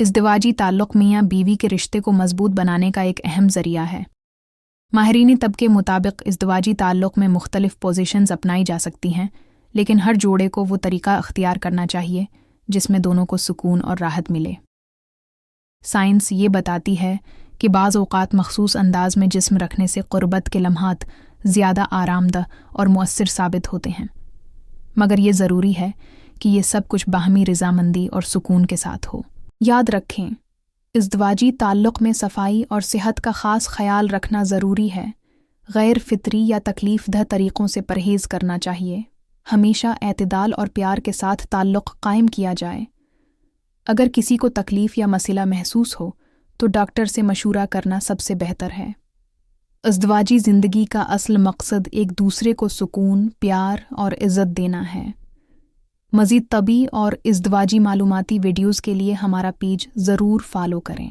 ازدواجی تعلق میاں بیوی کے رشتے کو مضبوط بنانے کا ایک اہم ذریعہ ہے۔ ماہرین طب کے مطابق ازدواجی تعلق میں مختلف پوزیشنز اپنائی جا سکتی ہیں، لیکن ہر جوڑے کو وہ طریقہ اختیار کرنا چاہیے جس میں دونوں کو سکون اور راحت ملے۔ سائنس یہ بتاتی ہے کہ بعض اوقات مخصوص انداز میں جسم رکھنے سے قربت کے لمحات زیادہ آرام دہ اور مؤثر ثابت ہوتے ہیں، مگر یہ ضروری ہے کہ یہ سب کچھ باہمی رضامندی اور سکون کے ساتھ ہو۔ یاد رکھیں، ازدواجی تعلق میں صفائی اور صحت کا خاص خیال رکھنا ضروری ہے۔ غیر فطری یا تکلیف دہ طریقوں سے پرہیز کرنا چاہیے۔ ہمیشہ اعتدال اور پیار کے ساتھ تعلق قائم کیا جائے۔ اگر کسی کو تکلیف یا مسئلہ محسوس ہو تو ڈاکٹر سے مشورہ کرنا سب سے بہتر ہے۔ ازدواجی زندگی کا اصل مقصد ایک دوسرے کو سکون، پیار اور عزت دینا ہے۔ مزید طبی اور ازدواجی معلوماتی ویڈیوز کے لیے ہمارا پیج ضرور فالو کریں۔